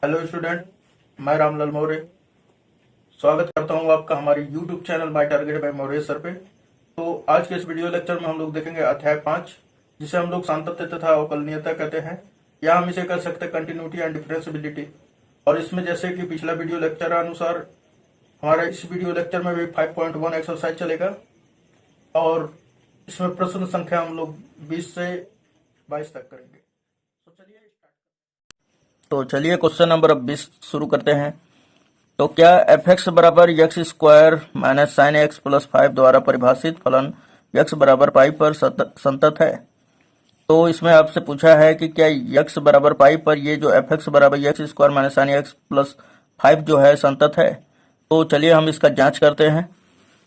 Hello student, मैं रामलाल मौर्य स्वागत करता हूं आपका हमारे YouTube channel my target by Maurya sir पे। तो आज के इस वीडियो लेक्चर में हम लोग देखेंगे अध्याय 5, जिसे हम लोग सातत्य तथा अवकलनीयता कहते हैं, या हम इसे कह सकते हैं कंटिन्यूटी एंड डिफरेंशियबिलिटी। और इसमें जैसे कि पिछला वीडियो लेक्चर अनुसार हमारा इस वीडियो लेक्चर में भी 5.1 एक्सरसाइज चलेगा और इसमें प्रश्न संख्या हम लोग 20 से 22 तक करेंगे। तो चलिए क्वेश्चन नंबर 20 शुरू करते हैं। तो क्या एफ एक्स बराबर x square minus sign x plus 5 द्वारा परिभाषित फलन एक्स बराबर पाई पर संतत है? तो इसमें आपसे पूछा है कि क्या एक्स बराबर पाई पर ये जो एफ एक्स बराबर x square minus sign x plus 5 जो है संतत है। तो चलिए हम इसका जांच करते हैं।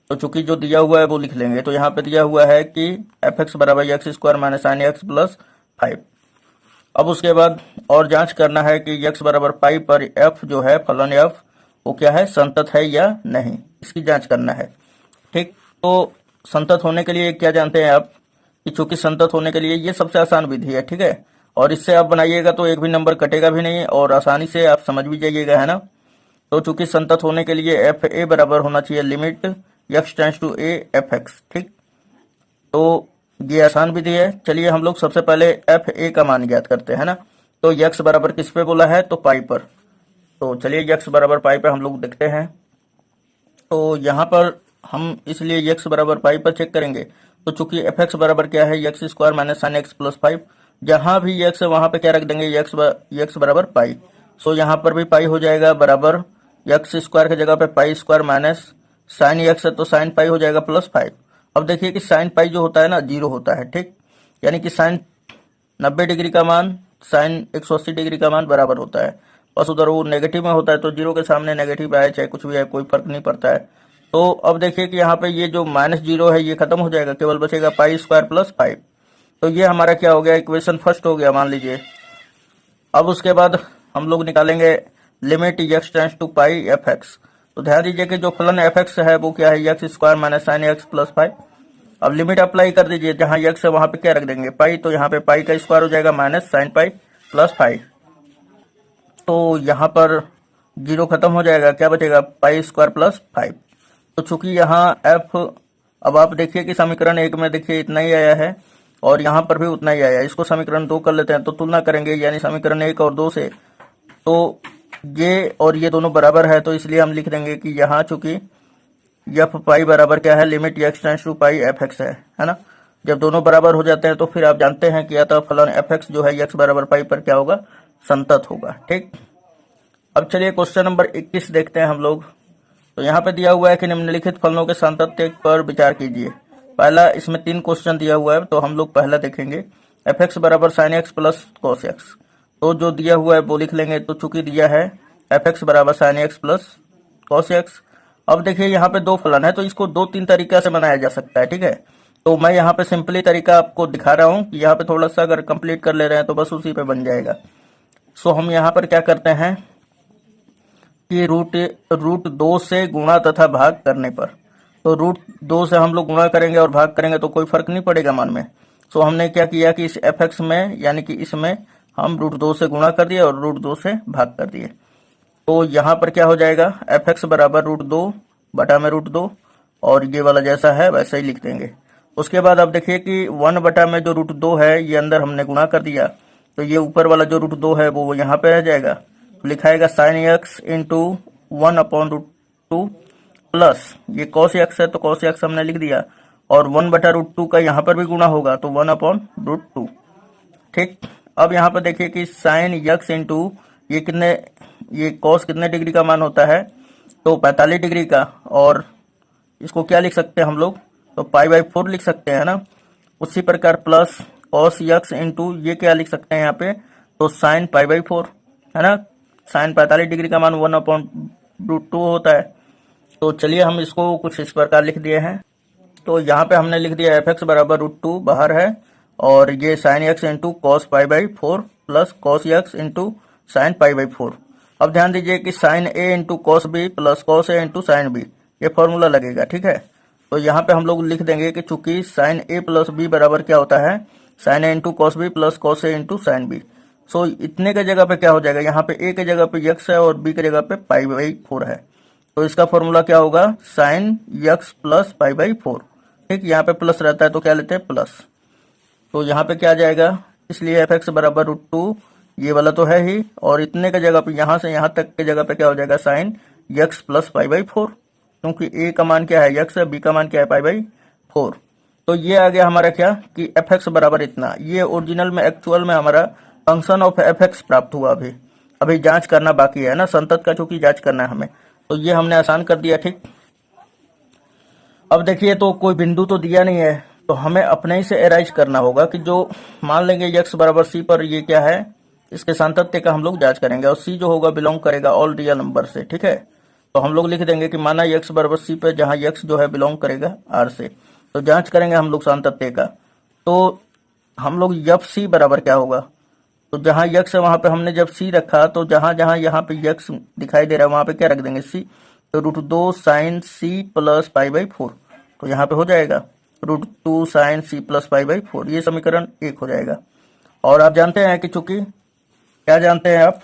तो चूंकि जो दिया हुआ है वो लिख लेंगे। तो यहाँ पे दिया हुआ है कि एफ एक्स बराबर x square minus sign x plus 5। अब उसके बाद और जांच करना है कि x बराबर पाई पर f जो है फलन f वो क्या है, संतत है या नहीं, इसकी जांच करना है। ठीक, तो संतत होने के लिए क्या जानते हैं आप कि चूंकि संतत होने के लिए ये सबसे आसान विधि है। ठीक है, और इससे आप बनाइएगा तो एक भी नंबर कटेगा भी नहीं और आसानी से आप समझ भी जाइएगा, है ना। तो चूंकि संतत होने के लिए एफ ए बराबर होना चाहिए limit x tends to a f x. ठीक, तो ये आसान विधि है। चलिए हम लोग सबसे पहले एफ ए का मान ज्ञात करते हैं ना। तो x बराबर किस पे बोला है, तो पाई पर। तो चलिए x बराबर पाई पे हम लोग देखते हैं। तो यहाँ पर हम इसलिए x बराबर पाई पर चेक करेंगे। तो चूंकि एफ एक्स बराबर क्या है, x square minus sign x plus 5, जहाँ भी x है वहाँ पे क्या रख देंगे, x बराबर पाई। सो यहाँ पर भी पाई हो जाएगा बराबर एक्स स्क्वायर की जगह पे pi square minus sine x है तो साइन पाई हो जाएगा प्लस 5। अब देखिए कि साइन पाई जो होता है ना 0 होता है। ठीक, यानी कि साइन 90 डिग्री का मान साइन 180 डिग्री का मान बराबर होता है। बस उधर वो नेगेटिव में होता है तो 0 के सामने नेगेटिव आए चाहे कुछ भी आए कोई फर्क नहीं पड़ता है। तो अब देखिए कि यहाँ पे ये जो -0 है ये खत्म हो जाएगा, केवल बचेगा पाई स्क्वायर प्लस 5। तो ये हमारा क्या हो गया, इक्वेशन फर्स्ट हो गया मान लीजिए। अब उसके बाद हम लोग निकालेंगे limit x tends to pi f x. तो ध्यान दीजिए कि जो फलन एफ एक्स है वो क्या है, x square minus sign x plus 5। अब लिमिट अप्लाई कर दीजिए, जहां x है वहां पे क्या रख देंगे, पाई। तो यहाँ पे पाई का स्क्वायर हो जाएगा माइनस साइन पाई प्लस 5। तो यहाँ पर 0 खत्म हो जाएगा, क्या बचेगा, पाई स्क्वायर प्लस 5। तो चूंकि यहाँ f, अब आप देखिए कि समीकरण 1 में देखिए इतना ही आया है और यहाँ पर भी उतना ही आया है। इसको समीकरण 2 कर लेते हैं तो तुलना करेंगे, यानी समीकरण 1 और 2 से। तो ये और ये दोनों बराबर है तो इसलिए हम लिख देंगे कि यहाँ चूंकि एफ पाई बराबर क्या है, limit x tends to pi f x है ना। जब दोनों बराबर हो जाते हैं तो फिर आप जानते हैं कि अतः फलन एफ एक्स जो है x बराबर पाई पर क्या होगा, संतत होगा। ठीक, अब चलिए क्वेश्चन नंबर 21 देखते हैं हम लोग। तो यहाँ पे दिया हुआ है कि निम्नलिखित फलनों के सातत्य पर विचार कीजिए। पहला, इसमें 3 क्वेश्चन दिया हुआ है तो हम लोग पहला देखेंगे एफ एक्स बराबर sign x plus cos x. तो जो दिया हुआ है वो लिख लेंगे। तो चूंकि दिया है एफ एक्स बराबर sign x plus cos x. अब देखिए यहाँ पे 2 फलन है तो इसको 2-3 तरीका से बनाया जा सकता है। ठीक है, तो मैं यहाँ पे सिंपली तरीका आपको दिखा रहा हूँ कि यहाँ पे थोड़ा सा अगर कंप्लीट कर ले रहे हैं तो बस उसी पे बन जाएगा। सो हम यहाँ पर क्या करते हैं कि रूट 2 से गुणा तथा भाग करने पर, तो रूट 2 से हम लोग गुणा करेंगे और भाग करेंगे तो कोई फर्क नहीं पड़ेगा मान में। सो हमने क्या किया कि इस एफ एक्स में यानी कि इसमें हम रूट 2 से गुणा कर दिए और रूट 2 से भाग कर दिए। तो यहाँ पर क्या हो जाएगा, एफ एक्स बराबर रूट 2 बटा में रूट 2, और ये वाला जैसा है वैसा ही लिख देंगे। उसके बाद आप देखिए कि 1 बटा में जो रूट 2 है ये अंदर हमने गुणा कर दिया, तो ये ऊपर वाला जो रूट 2 है वो यहाँ पे रह जाएगा। तो लिखाएगा sine x into 1 upon root 2 plus ये कॉस एक्स है तो कॉस एक्स हमने लिख दिया, और 1 बटा रूट 2 का यहाँ पर भी गुणा होगा तो 1 अपॉन रूट 2। ठीक, अब यहाँ पर देखिए कि साइन एक्स इंटू ये कॉस कितने डिग्री का मान होता है, तो 45 डिग्री का, और इसको क्या लिख सकते हैं हम लोग, तो पाई/4 लिख सकते हैं ना। उसी प्रकार प्लस कॉस एक्स इंटू ये क्या लिख सकते हैं यहाँ पे, तो साइन पाई/4 है ना। साइन 45 डिग्री का मान 1 अपॉन रूट 2 होता है। तो चलिए हम इसको कुछ इस प्रकार लिख दिए हैं। तो यहाँ पे हमने लिख दिया एफ एक्स बराबर रूट 2 बाहर है, और ये sine x into cos pi plus cos x into sine pi. अब ध्यान दीजिए कि sine A into cos B plus cos A into sine B, ये फॉर्मूला लगेगा। ठीक है, तो यहाँ पे हम लोग लिख देंगे कि चूंकि साइन ए प्लस बी बराबर क्या होता है, sine A into cos B plus cos A into sine B. So इतने के जगह पे क्या हो जाएगा, यहाँ पे ए के जगह पे यक्स है और बी के जगह पे पाई बाई 4 है। तो इसका फॉर्मूला क्या होगा, sign x plus pi by 4। ठीक, यहाँ पे प्लस रहता है तो क्या लेते हैं प्लस, तो यहाँ पे क्या आ जाएगा, इसलिए एफ एक्स बराबर √2, ये वाला तो है ही, और इतने के जगह पे यहाँ से यहाँ तक के जगह पे क्या हो जाएगा, sign x plus pi by 4, क्योंकि ए का मान क्या है यक्स है, बी का मान क्या है पाई बाई 4। तो ये आ गया हमारा क्या कि एफ एक्स बराबर इतना। ये ओरिजिनल में एक्चुअल में हमारा फंक्शन ऑफ एफ एक्स प्राप्त हुआ। अभी अभी जांच करना बाकी है ना, संतत का चूंकि जांच करना है हमें, तो ये हमने आसान कर दिया। ठीक, अब देखिए तो कोई बिंदु तो दिया नहीं है, तो हमें अपने ही से एराइज करना होगा कि जो मान लेंगे यक्स बराबर सी पर ये क्या है, इसके सातत्य का हम लोग जांच करेंगे, और सी जो होगा बिलोंग करेगा ऑल रियल नंबर से। ठीक है, तो हम लोग लिख देंगे कि माना यक्स बराबर सी पे जहां यक्स जो है बिलोंग करेगा आर से, तो जांच करेंगे हम लोग सातत्य का। तो हम लोग जब सी बराबर क्या होगा, तो जहां यक्स है वहां पे हमने जब सी रखा, तो जहां जहां यहाँ पे यक्स दिखाई दे रहा है वहां पे क्या रख देंगे सी, तो √2 sine c plus pi by 4, तो यहाँ पे हो जाएगा √2 sine c plus pi by 4, ये समीकरण 1 हो जाएगा। और आप जानते हैं कि चूंकि क्या जानते हैं आप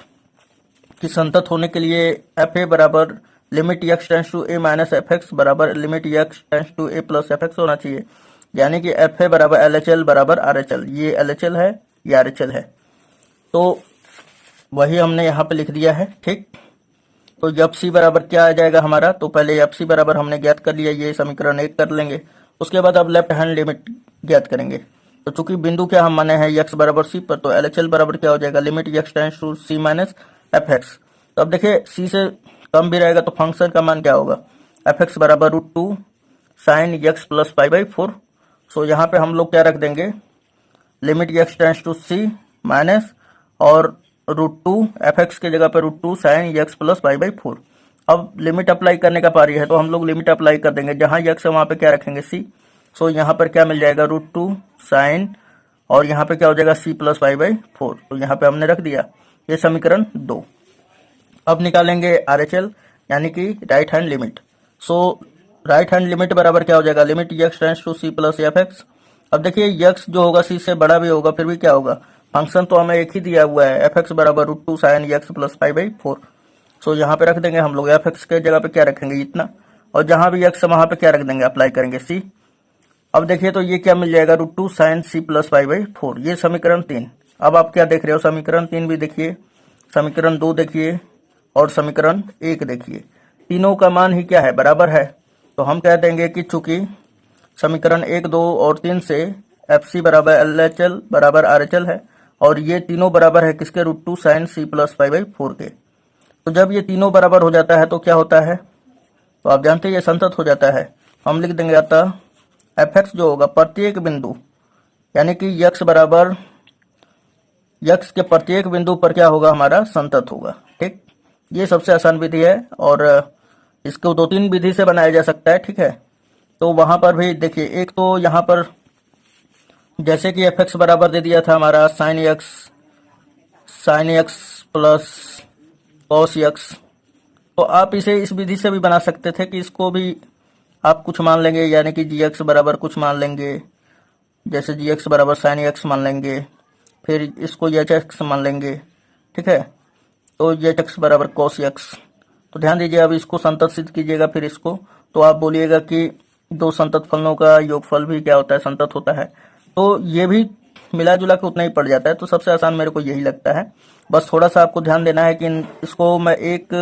कि संतत होने के लिए एफ ए बराबर limit x tends to A minus f x बराबर limit x tends to A plus f x होना चाहिए, यानी कि एफ ए बराबर एल एच एल बराबर आर एच एल, ये एल एच एल है ये आर एच एल है, तो वही हमने यहाँ पे लिख दिया है। ठीक, तो जब सी बराबर क्या आ जाएगा हमारा, तो पहले एफ सी बराबर हमने ज्ञात कर लिया, ये समीकरण 1 कर लेंगे। उसके बाद अब लेफ्ट हैंड लिमिट ज्ञात करेंगे। तो चूंकि बिंदु क्या हम माने हैं एक्स बराबर सी पर, तो एल एच एल बराबर क्या हो जाएगा, limit x tends to c minus f x. तो अब देखिए सी से कम भी रहेगा तो फंक्शन का मान क्या होगा, एफ एक्स बराबर √2 sine x plus pi by 4। So यहाँ पे हम लोग क्या रख देंगे, limit x tends to c minus और √2 एफ एक्स के जगह पे √2 sine x plus pi by 4। अब लिमिट अप्लाई करने का पारी है, तो हम लोग लिमिट अप्लाई कर देंगे, जहां एक्स है वहां पे क्या रखेंगे सी। सो यहाँ पर क्या मिल जाएगा √2 साइन, और यहाँ पे क्या हो जाएगा सी प्लस पाई बाई 4, तो यहाँ पे हमने रख दिया, ये समीकरण 2। अब निकालेंगे आर एच एल, यानी कि right hand limit. So right hand limit बराबर क्या हो जाएगा, limit x tends to c plus f x. अब देखिए यक्स जो होगा सी से बड़ा भी होगा, फिर भी क्या होगा, फंक्शन तो हमें एक ही दिया हुआ है, एफ एक्स बराबर √2 sine x plus pi by 4। So यहाँ पे रख देंगे हम लोग, एफ एक्स के जगह पे क्या रखेंगे इतना, और जहां भी एक्स है वहां पे क्या रख देंगे, अप्लाई करेंगे सी। अब देखिए तो ये क्या मिल जाएगा, √2 sine c plus pi by 4, ये समीकरण 3। अब आप क्या देख रहे हो, समीकरण 3 भी देखिए, समीकरण 2 देखिए, और समीकरण 1 देखिए, तीनों का मान ही क्या है, बराबर है। तो हम कह देंगे कि चूंकि समीकरण 1, 2 और 3 से एफ सी बराबर एल एच एल बराबर आर एच एल है, और ये तीनों बराबर है किसके, √2 sine c plus pi by 4 के। तो जब ये तीनों बराबर हो जाता है तो क्या होता है, तो आप जानते हैं ये संतत हो जाता है। हम लिख देंगे अतः एफ एक्स जो होगा प्रत्येक बिंदु, यानी कि यक्स बराबर यक्स के प्रत्येक बिंदु पर क्या होगा, हमारा संतत होगा। ठीक, ये सबसे आसान विधि है, और इसको 2-3 विधि से बनाया जा सकता है। ठीक है, तो वहां पर भी देखिए, एक तो यहाँ पर जैसे कि एफ एक्स बराबर दे दिया था हमारा sign x plus cos x, तो आप इसे इस विधि से भी बना सकते थे कि इसको भी आप कुछ मान लेंगे, यानी कि जी एक्स बराबर कुछ मान लेंगे, जैसे जी एक्स बराबर साइन एक्स मान लेंगे, फिर इसको एच एक्स मान लेंगे। ठीक है, तो एच एक्स बराबर कॉस एक्स। तो ध्यान दीजिए, अब इसको संतत सिद्ध कीजिएगा, फिर इसको, तो आप बोलिएगा कि दो संतत फलनों का योगफल भी क्या होता है, संतत होता है। तो ये भी मिला जुला के उतना ही पड़ जाता है, तो सबसे आसान मेरे को यही लगता है। बस थोड़ा सा आपको ध्यान देना है कि इसको मैं एक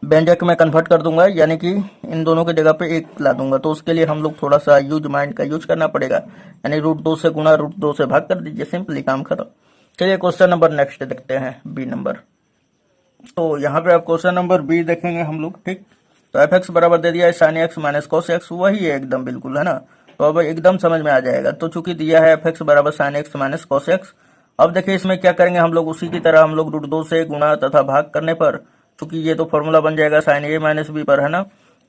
व्यंजक में कन्वर्ट कर दूंगा, यानी कि इन दोनों की जगह पे 1 ला दूंगा, तो उसके लिए हम लोग थोड़ा सा यूज माइंड का यूज करना पड़ेगा, यानी √2 से गुणा √2 से भाग कर दीजिए, सिंपली काम खत्म। चलिए क्वेश्चन नंबर नेक्स्ट देखते हैं, बी नंबर। तो यहाँ पे आप क्वेश्चन नंबर बी देखेंगे हम लोग। ठीक, तो एफ एक्स बराबर दे दिया है sign x minus cos x, वही है एकदम बिल्कुल, है ना। तो अब एकदम समझ में आ जाएगा। तो चूंकि दिया है एफ एक्स बराबर sign x minus cos x, अब देखिए इसमें क्या करेंगे हम लोग, उसी की तरह हम लोग √2 से गुणा तथा भाग करने पर, चूंकि ये तो फॉर्मूला बन जाएगा साइन ए माइनस बी पर, है ना।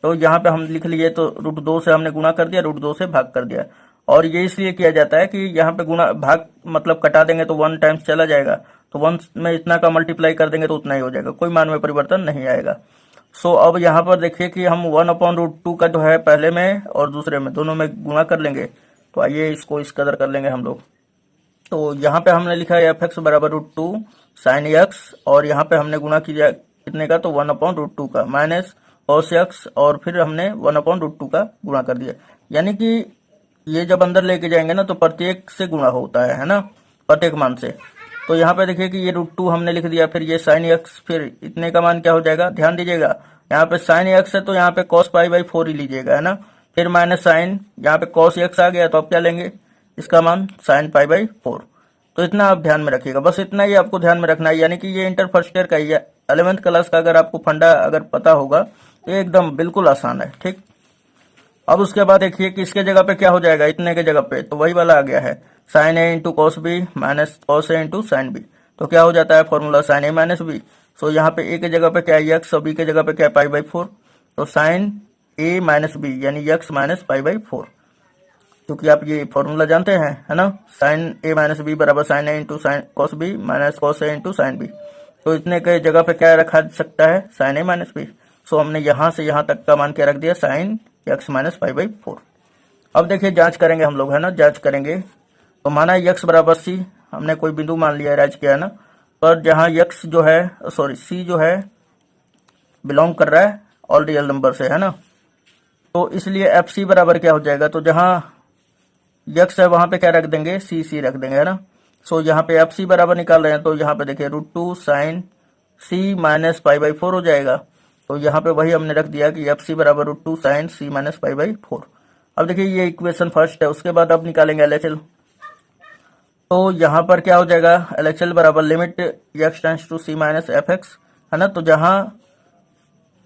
तो यहाँ पे हम लिख लिए, तो √2 से हमने गुणा कर दिया, √2 से भाग कर दिया। और ये इसलिए किया जाता है कि यहाँ पे गुणा भाग मतलब कटा देंगे तो 1 टाइम्स चला जाएगा, तो 1 में इतना का मल्टीप्लाई कर देंगे तो उतना ही हो जाएगा, कोई मान में परिवर्तन नहीं आएगा। सो अब यहाँ पर देखिए कि हम 1/√2 का जो है पहले में और दूसरे में दोनों में गुणा कर लेंगे। तो आइए इसको इस कदर कर लेंगे हम लोग। तो यहाँ पे हमने लिखा है एफ एक्स बराबर √2 साइन एक्स, और यहाँ पे हमने गुणा किया कितने का, तो 1/√2 का, माइनस कॉस एक्स, और फिर हमने 1/√2 का गुणा कर दिया। यानी कि ये जब अंदर लेके जाएंगे ना तो प्रत्येक से गुणा होता है ना, प्रत्येक मान से। तो यहाँ पे देखिए कि ये √2 हमने लिख दिया, फिर ये साइन एक्स, फिर इतने का मान क्या हो जाएगा, ध्यान दीजिएगा यहाँ पे साइन एक्स है तो यहाँ पे कॉस π/4 ही लीजिएगा, है ना। फिर माइनस साइन, यहाँ पे कॉस एक्स आ गया तो अब क्या लेंगे, इसका मान साइन π/4। तो इतना आप ध्यान में रखिएगा, बस इतना ही आपको ध्यान में रखना है। यानी कि ये इंटर फर्स्ट ईयर का ही है, 11th क्लास का अगर आपको फंडा अगर पता होगा तो ये एकदम बिल्कुल आसान है, ठीक। अब उसके बाद देखिए कि इसके जगह पे क्या हो जाएगा, इतने के जगह पे तो वही वाला आ गया है, sine A into cos B minus cos A into sine B. तो क्या हो जाता है formula, sine A minus B. So यहाँ पे ए के जगह पे क्या है एक्स, और बी के जगह पे क्या है π/4। तो साइन ए माइनस बी यानी एक्स माइनस π/4, क्योंकि आप ये फॉर्मूला जानते हैं, है ना। साइन ए माइनस बी बराबर sine A into sine cos B minus cos A into sine B. तो इतने के जगह पे क्या रखा सकता है, sine A minus B. So हमने यहाँ से यहाँ तक का मान क्या रख दिया, साइन एक्स माइनस π/4। अब देखिए जांच करेंगे हम लोग, है ना, जांच करेंगे। तो माना एक्स बराबर सी, हमने कोई बिंदु मान लिया, राइज किया ना, पर जहाँ एक्स जो है, सॉरी सी जो है बिलोंग कर रहा है ऑल रियल नंबर से, है ना। तो इसलिए एफ सी बराबर क्या हो जाएगा, तो जहाँ एक्स है वहां पे क्या रख देंगे, सी रख देंगे, है ना। सो यहाँ पे एफ सी बराबर निकाल रहे हैं, तो यहाँ पे देखिए √2 साइन सी माइनस π/4 हो जाएगा। तो यहाँ पे वही हमने रख दिया कि एफ सी बराबर √2 साइन सी माइनस π/4। अब देखिए ये इक्वेशन फर्स्ट है, उसके बाद अब निकालेंगे एलएचएल। तो यहाँ पर क्या हो जाएगा, एलएचएल बराबर limit x tends to c minus f x, है ना। तो जहाँ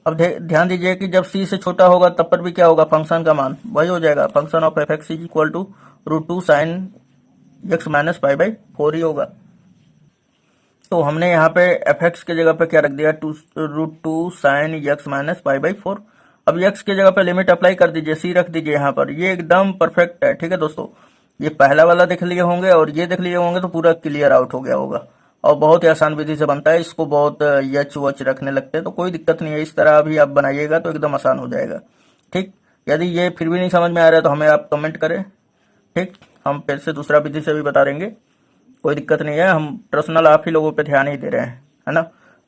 अब ध्यान दीजिए कि जब सी से छोटा होगा तब पर भी क्या होगा, फंक्शन का मान वही हो जाएगा, function of f x is equal to √2 sine x minus π/4 ही होगा। तो हमने यहाँ पे एफ एक्स के जगह पे क्या रख दिया, √2 साइन एक्स माइनस π/4। अब एक्स के जगह पे लिमिट अप्लाई कर दीजिए, सी रख दीजिए यहाँ पर, ये एकदम परफेक्ट है, ठीक है दोस्तों। ये पहला वाला देख लिए होंगे और ये देख लिए होंगे तो पूरा क्लियर आउट हो गया होगा, और बहुत ही आसान विधि से बनता है। इसको बहुत यच वच रखने लगते हैं तो कोई दिक्कत नहीं है, इस तरह भी आप बनाइएगा तो एकदम आसान हो जाएगा, ठीक। यदि ये फिर भी नहीं समझ में आ रहा है तो हमें आप कमेंट करें, ठीक। हम फिर से दूसरा विधि से भी बता देंगे, कोई दिक्कत नहीं है, हम पर्सनल आप ही लोगों पे ध्यान ही दे रहे हैं, है ना।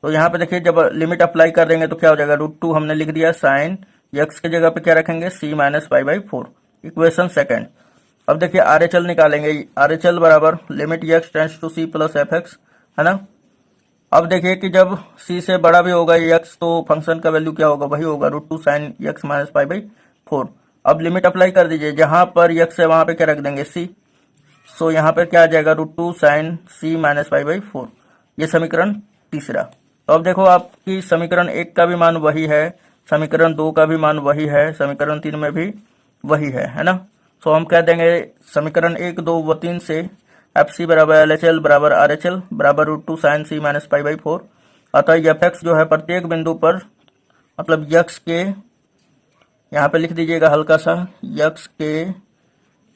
तो यहाँ पे देखिए जब लिमिट अप्लाई कर देंगे तो क्या हो जाएगा, √2 हमने लिख दिया, साइन एक्स के जगह पे क्या रखेंगे, सी माइनस π/4, इक्वेशन सेकेंड। अब देखिए RHL निकालेंगे, RHL बराबर limit x tends to c plus f x, है ना। अब देखिए कि जब सी से बड़ा भी होगा एक्स तो फंक्शन का वैल्यू क्या होगा, वही होगा √2 साइन एक्स माइनस π/4। अब लिमिट अप्लाई कर दीजिए, जहां पर एक्स है वहां पे क्या रख देंगे, सी। सो यहाँ पर क्या आ जाएगा, √2 साइन सी माइनस π/4। ये समीकरण तीसरा। तो अब देखो आपकी समीकरण 1 का भी मान वही है, समीकरण 2 का भी मान वही है, समीकरण 3 में भी वही है ना। सो हम कह देंगे समीकरण 1, 2 व 3 से एफ सी बराबर LHL बराबर RHL बराबर √2 साइन सी माइनस π/4। अतः एफ एक्स जो है प्रत्येक बिंदु पर, मतलब यक्स के, यहाँ पे लिख दीजिएगा हल्का सा, यक्स के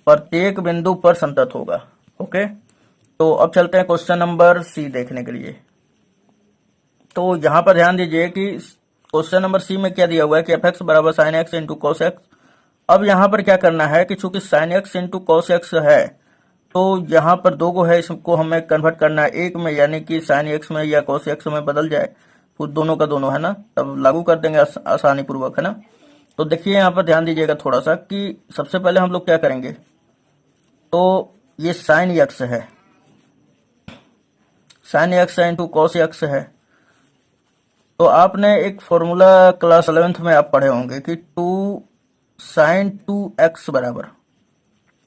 प्रत्येक बिंदु पर संतत होगा, ओके। तो अब चलते हैं क्वेश्चन नंबर सी देखने के लिए। तो यहाँ पर ध्यान दीजिए कि क्वेश्चन नंबर सी में क्या दिया हुआ है कि एफ एक्स बराबर sign x into cos x. अब यहाँ पर क्या करना है कि चूंकि sign x into cos x है तो यहाँ पर दो को है, इसको हमें कन्वर्ट करना है एक में, यानी कि साइन एक्स में या कॉस एक्स में बदल जाए, फिर दोनों का दोनों, है ना, तब लागू कर देंगे आसानी पूर्वक, है ना। तो देखिए यहाँ पर ध्यान दीजिएगा थोड़ा सा कि सबसे पहले हम लोग क्या करेंगे, तो ये साइन एक्स है, sign x into cos x है। तो आपने एक फॉर्मूला क्लास 11th में आप पढ़े होंगे कि 2 साइन 2x बराबर,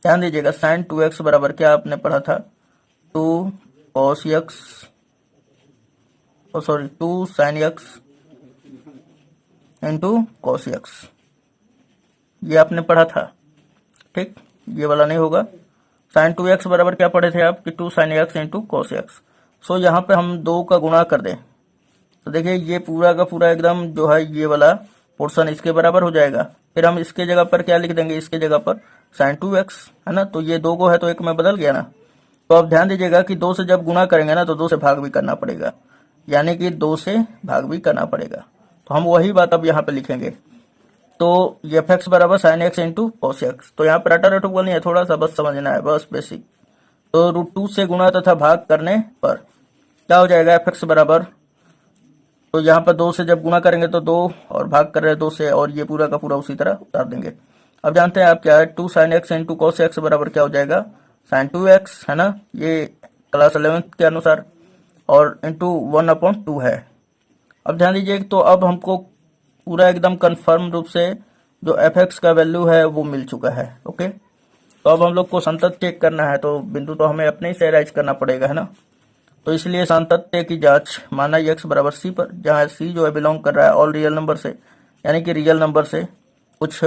ध्यान दीजिएगा, साइन 2x बराबर क्या आपने पढ़ा था, 2 cos x, sorry 2 sine x into cos x, ये आपने पढ़ा था, ठीक। ये वाला नहीं होगा। साइन 2x बराबर क्या पढ़े थे आप कि 2 sine x into cos x. So यहाँ पे हम 2 का गुणा कर दें तो देखिए ये पूरा का पूरा एकदम जो है ये वाला पोर्शन इसके बराबर हो जाएगा। फिर हम इसके जगह पर क्या लिख देंगे, इसके जगह पर साइन 2x, है ना। तो ये 2 को है तो 1 में बदल गया ना। तो अब ध्यान दीजिएगा कि 2 से जब गुणा करेंगे ना तो 2 से भाग भी करना पड़ेगा, यानी कि 2 से भाग भी करना पड़ेगा। तो हम वही बात अब यहाँ पे लिखेंगे। तो एफ एक्स बराबर sign x into cos x. तो यहाँ पर रटा रटुकल नहीं है, थोड़ा सा बस समझना है, बस बेसिक। तो √2 से गुणा तथा भाग करने पर क्या हो जाएगा एफ एक्स बराबर, तो यहाँ पर 2 से जब गुणा करेंगे तो 2 और भाग कर रहे हैं 2 से, और ये पूरा का पूरा उसी तरह उतार देंगे। अब जानते हैं आप क्या है, 2 sin x into cos x बराबर क्या हो जाएगा sin 2x, है ना, ये क्लास 11th के अनुसार, और इंटू 1/2 है। अब ध्यान दीजिए, तो अब हमको पूरा एकदम कंफर्म रूप से जो एफ एक्स का वैल्यू है वो मिल चुका है। ओके, तो अब हम लोग को संतत चेक करना है, तो बिंदु तो हमें अपने ही से राइज करना पड़ेगा, है ना। तो इसलिए सातत्य की जांच माना x बराबर सी पर, जहाँ सी जो है बिलोंग कर रहा है ऑल रियल नंबर से, यानी कि रियल नंबर से, कुछ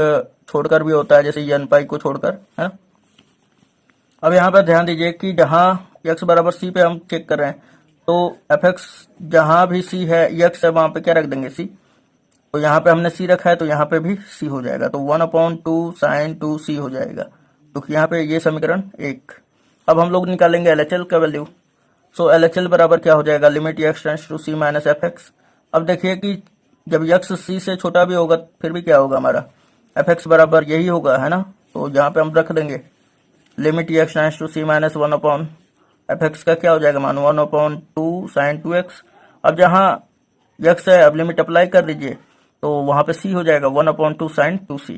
छोड़कर भी होता है जैसे n पाई को छोड़कर, है ना। अब यहाँ पर ध्यान दीजिए कि जहाँ x बराबर सी पे हम चेक कर रहे हैं, तो एफ एक्स जहाँ भी सी है x है वहाँ पे क्या रख देंगे सी, तो यहाँ पे हमने सी रखा है तो यहाँ पे भी सी हो जाएगा, तो 1/2 sin 2c हो जाएगा, क्योंकि यहाँ पे ये समीकरण 1। अब हम लोग निकालेंगे LHL का वैल्यू। सो LHL बराबर क्या हो जाएगा, limit x tends to c minus f x. अब देखिए कि जब x c से छोटा भी होगा फिर भी क्या होगा हमारा एफ एक्स बराबर यही होगा, है ना। तो यहाँ पे हम रख देंगे limit x tends to c minus 1 f x का क्या हो जाएगा मान 1/2 sin 2x। अब जहाँ x है अब लिमिट अप्लाई कर दीजिए, तो वहाँ पे c हो जाएगा 1/2 sin 2c।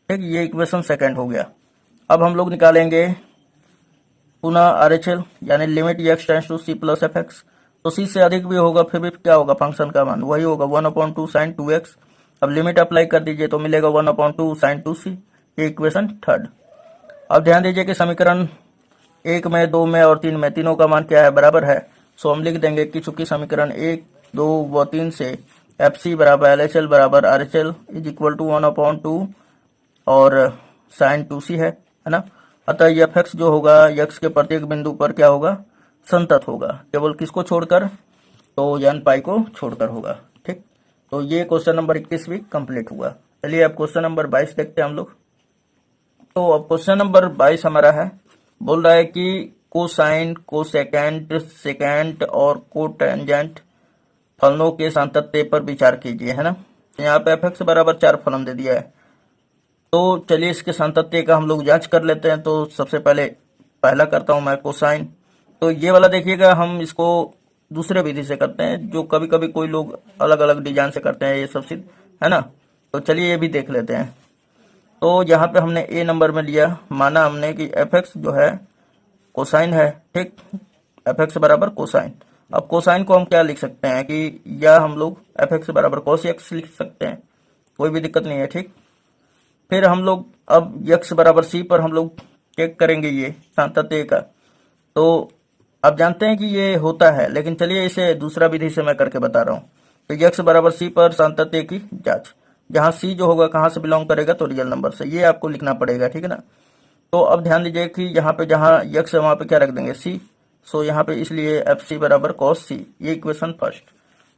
ठीक, ये इक्वेशन सेकेंड हो गया। अब हम लोग निकालेंगे पुनः RHL, यानी limit x tends to c plus f x. तो c से अधिक भी होगा फिर भी क्या होगा फंक्शन का मान वही होगा 1/2 sin 2x। अब लिमिट अप्लाई कर दीजिए तो मिलेगा 1/2 sin 2c, ये इक्वेशन थर्ड। अब ध्यान दीजिए कि समीकरण 1 में, 2 में और 3 में तीनों का मान क्या है बराबर है। सो हम लिख देंगे कि चूंकि समीकरण 1, 2 व 3 से एफ सी बराबर LHL बराबर RHL इज इक्वल टू 1/2 और sin 2c है ना। अतः एफ एक्स जो होगा यक्स के प्रत्येक बिंदु पर क्या होगा संतत होगा, केवल किसको छोड़कर, तो n पाई को छोड़कर होगा। ठीक, तो ये क्वेश्चन नंबर 21 भी कंप्लीट हुआ। चलिए अब क्वेश्चन नंबर 22 देखते हैं हम लोग। तो अब क्वेश्चन नंबर 22 हमारा है, बोल रहा है कि कोसाइन, कोसेकेंट, सेकेंट और कोटेंजेंट फलनों के सातत्य पर विचार कीजिए, है ना। यहाँ पे एफ एक्स बराबर 4 फलन दे दिया है, तो चलिए इसके सातत्य का हम लोग जांच कर लेते हैं। तो सबसे पहले पहला करता हूं मैं कोसाइन। तो ये वाला देखिएगा, हम इसको दूसरे विधि से करते हैं, जो कभी कभी कोई लोग अलग अलग डिजाइन से करते हैं, ये सब सिद्ध है ना। तो चलिए ये भी देख लेते हैं। तो यहाँ पे हमने ए नंबर में लिया, माना हमने कि एफ एक्स जो है कोसाइन है। ठीक, एफ एक्स बराबर कोसाइन। अब कोसाइन को हम क्या लिख सकते हैं कि या हम लोग एफ एक्स बराबर कोस एक्स लिख सकते हैं, कोई भी दिक्कत नहीं है। ठीक, फिर हम लोग अब x बराबर c पर हम लोग चेक करेंगे ये सातत्य का। तो अब जानते हैं कि ये होता है, लेकिन चलिए इसे दूसरा विधि से मैं करके बता रहा हूँ। तो x बराबर c पर सातत्य की जांच, जहाँ c जो होगा कहाँ से बिलोंग करेगा, तो रियल नंबर से, ये आपको लिखना पड़ेगा, ठीक है ना। तो अब ध्यान दीजिए कि यहाँ पे जहाँ x है वहाँ पे क्या रख देंगे c। सो यहाँ पे इसलिए एफ सी बराबर कॉस c, ये इक्वेशन फर्स्ट।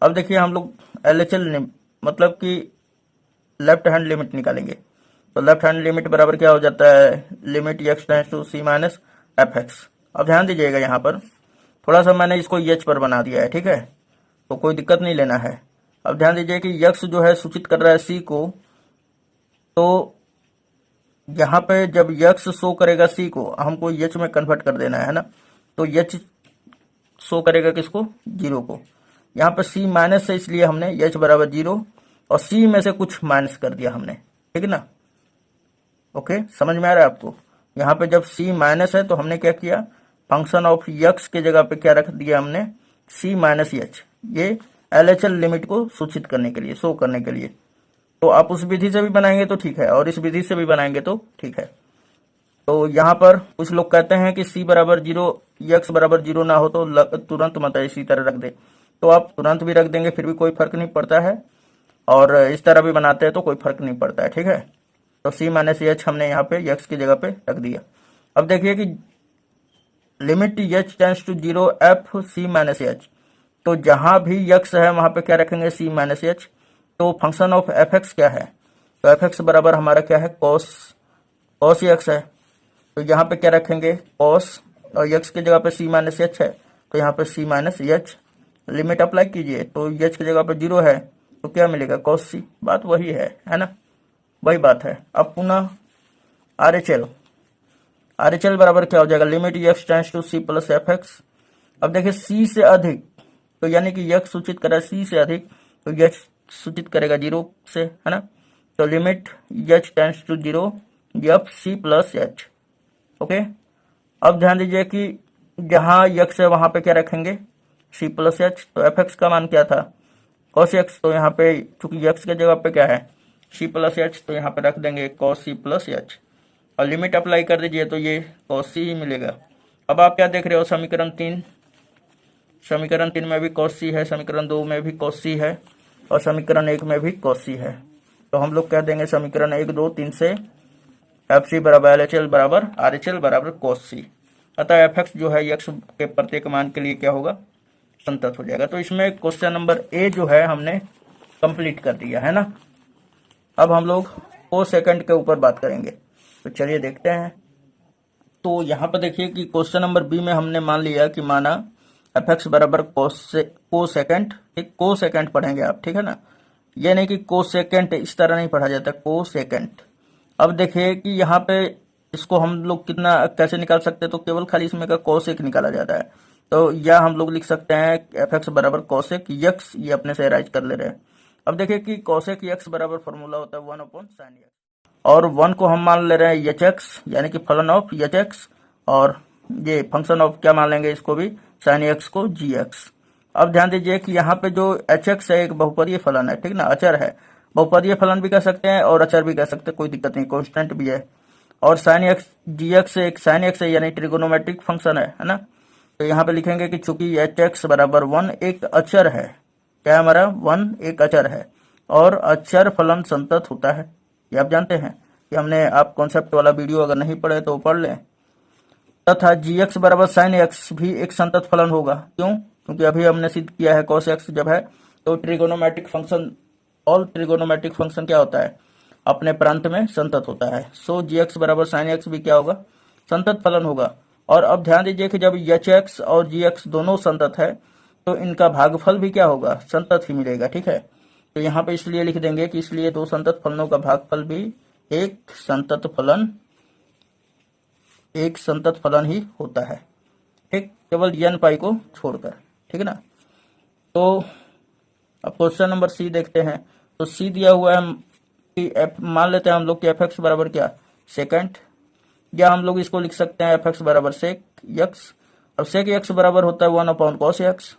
अब देखिए हम लोग LHL मतलब कि लेफ्ट हैंड लिमिट निकालेंगे। तो लेफ्ट हैंड लिमिट बराबर क्या हो जाता है, limit x tends to c minus f x. अब ध्यान दीजिएगा यहाँ पर थोड़ा सा मैंने इसको h पर बना दिया है, ठीक है, तो कोई दिक्कत नहीं लेना है। अब ध्यान दीजिए कि x जो है सूचित कर रहा है c को, तो यहाँ पे जब x शो करेगा c को, हमको h में कन्वर्ट कर देना है ना। तो h शो करेगा किसको, 0 को। यहाँ पे c माइनस है, इसलिए हमने h बराबर 0 और c में से कुछ माइनस कर दिया हमने, ठीक है ना। ओके, समझ में आ रहा है आपको। यहाँ पे जब c माइनस है तो हमने क्या किया, फंक्शन ऑफ x के जगह पे क्या रख दिया हमने, c माइनस h, ये LHL लिमिट को सूचित करने के लिए, शो करने के लिए। तो आप उस विधि से भी बनाएंगे तो ठीक है, और इस विधि से भी बनाएंगे तो ठीक है। तो यहाँ पर कुछ लोग कहते हैं कि c बराबर 0, x बराबर 0 ना हो तो तुरंत मत इसी तरह रख दे। तो आप तुरंत भी रख देंगे फिर भी कोई फर्क नहीं पड़ता है, और इस तरह भी बनाते हैं तो कोई फर्क नहीं पड़ता है, ठीक है। तो c माइनस h हमने यहाँ पे x की जगह पे रख दिया। अब देखिए कि limit h tends to 0 f c minus h, तो जहां भी x है वहां पे क्या रखेंगे, c माइनस h। तो फंक्शन ऑफ एफ एक्स क्या है, तो एफ एक्स बराबर हमारा क्या है, कॉस x है। तो यहाँ पे क्या रखेंगे, कॉस, और x की जगह पे c माइनस h है, तो यहाँ पे c minus h। Limit apply कीजिए तो h की जगह पे 0 है, तो क्या मिलेगा, कॉस c। बात वही है ना, वही बात है। अब पुनः RHL, RHL बराबर क्या हो जाएगा, limit x tends to c plus f x. अब देखिए c से अधिक, तो यानी कि x सूचित करा c से अधिक, तो h सूचित करेगा 0 से, है ना। तो limit h tends to 0 f c plus h. Okay, अब ध्यान दीजिए कि जहाँ x है वहां पे क्या रखेंगे, c प्लस एच। तो एफ एक्स का मान क्या था, cos x, तो यहाँ पे चूंकि x के जगह पे क्या है c प्लस एच, तो यहाँ पे रख देंगे cos c प्लस एच, और लिमिट अप्लाई कर दीजिए तो ये cos c ही मिलेगा। अब आप क्या देख रहे हो, समीकरण 3 में भी cos c है, समीकरण 2 में भी cos c है, और समीकरण 1 में भी cos c है। तो हम लोग कह देंगे समीकरण 1, 2, 3 से एफ सी बराबर LHL बराबर RHL बराबर cos c। अतः एफ एक्स जो है x के प्रत्येक मान के लिए क्या होगा, संतत हो जाएगा। तो इसमें क्वेश्चन नंबर ए जो है हमने कंप्लीट कर दिया है ना। अब हम लोग कोसेकेंड के ऊपर बात करेंगे, तो चलिए देखते हैं। तो यहाँ पर देखिए कि क्वेश्चन नंबर बी में हमने मान लिया कि माना एफ एक्स बराबर कोसेकेंड, ठीक, कोसेकेंड पढ़ेंगे आप, ठीक है ना। ये नहीं कि कोसेकेंड इस तरह नहीं पढ़ा जाता, कोसेकेंड। अब देखिए कि यहाँ पे इसको हम लोग कितना कैसे निकाल सकते हैं, तो केवल खाली इसमें का कोसेक निकाला जाता है। तो यह हम लोग लिख सकते हैं एफ एक्स बराबर कोसेक यक्स, ये अपने से राइज कर ले रहे हैं। अब देखिए कि कोसेक यक्स बराबर फॉर्मूला होता है 1/sin x, और 1 को हम मान ले रहे हैं एच एक्स, यानी कि फलन ऑफ एच एक्स, और ये फंक्शन ऑफ क्या मान लेंगे इसको भी, साइन एक्स को जी एक्स। अब ध्यान दीजिए कि यहाँ पे जो एच एक्स है एक बहुपदीय फलन है, ठीक ना, अचर है। बहुपदीय फलन भी कह सकते हैं और अचर भी कह सकते हैं, कोई दिक्कत नहीं, कॉन्स्टेंट भी है। और साइन एक्स जी एक्स एक साइन एक्स है, यानी ट्रिगोनोमेट्रिक फंक्शन है ना। तो यहाँ पे लिखेंगे कि चूंकि एच एक्स बराबर 1 एक अचर है, क्या हमारा 1 एक अचर है, और अचर फलन संतत होता है, ये आप जानते हैं कि हमने, आप कॉन्सेप्ट वाला वीडियो अगर नहीं पढ़े तो पढ़ लें। तथा जी एक्स बराबर साइन एक्स भी एक संतत फलन होगा, क्यों, क्योंकि अभी हमने सिद्ध किया है cos x जब है तो trigonometric function, all trigonometric function क्या होता है, अपने प्रांत में संतत होता है। सो जी एक्स बराबर साइन एक्स भी क्या होगा, संतत फलन होगा। और अब ध्यान दीजिए कि जब एच एक्स और जी एक्स दोनों संतत है तो इनका भागफल भी क्या होगा, संतत ही मिलेगा, ठीक है। तो यहाँ पे इसलिए लिख देंगे कि इसलिए दो संतत फलनों का भागफल भी एक संतत फलन ही होता है, ठीक, केवल n पाई को छोड़कर, ठीक है ना। तो अब क्वेश्चन नंबर सी देखते हैं। तो सी दिया हुआ है कि मान लेते हैं हम लोग कि एफ एक्स बराबर क्या, सेकंड, या हम लोग इसको लिख सकते हैं एफ एक्स बराबर सेक एक्स। अब सेक एक्स बराबर होता है 1/cos x,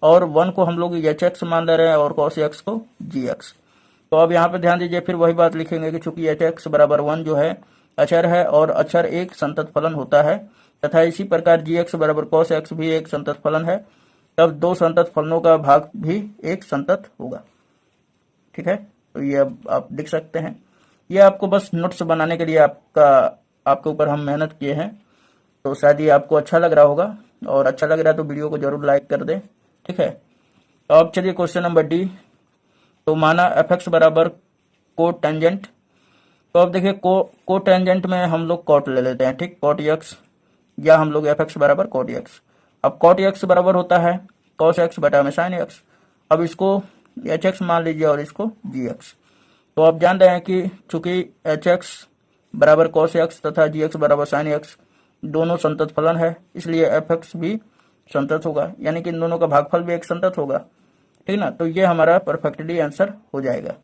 और 1 को हम लोग एच एक्स मान ले रहे हैं और cos x को जी एक्स। तो अब यहाँ पे ध्यान दीजिए, फिर वही बात लिखेंगे कि चूंकि एच एक्स बराबर 1 जो है अचर है, और अचर एक संतत फलन होता है, तथा इसी प्रकार जी एक्स बराबर cos x भी एक संतत फलन है, तब दो संतत फलनों का भाग भी एक संतत होगा, ठीक है। तो ये अब आप देख सकते हैं, ये आपको बस नोट्स बनाने के लिए आपके ऊपर हम मेहनत किए हैं। तो शायद ये आपको अच्छा लग रहा होगा, और अच्छा लग रहा है तो वीडियो को जरूर लाइक कर दें, ठीक है। तो अब चलिए क्वेश्चन नंबर डी। तो माना एफ एक्स बराबर को टेंजेंट, तो अब देखिए को टेंजेंट में हम लोग कॉट ले लेते हैं, ठीक, कॉट एक्स, या हम लोग एफ एक्स बराबर कॉट एक्स। अब कॉट एक्स बराबर होता है cos x बटा में साइन एक्स। अब इसको एच एक्स मान लीजिए और इसको जी एक्स। तो आप जान रहे हैं कि चूंकि एच एक्स बराबर cos x तथा जी एक्स बराबर साइन एक्स दोनों संतत फलन है, इसलिए एफ एक्स भी संतत होगा, यानी कि इन दोनों का भागफल भी एक संतत होगा, ठीक ना। तो ये हमारा परफेक्टली आंसर हो जाएगा।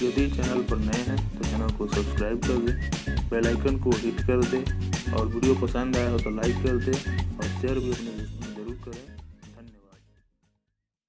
यदि चैनल पर नए हैं तो चैनल को सब्सक्राइब कर दें, बेल आइकन को हिट कर दें, और वीडियो पसंद आया हो तो लाइक कर दें और शेयर भी अपने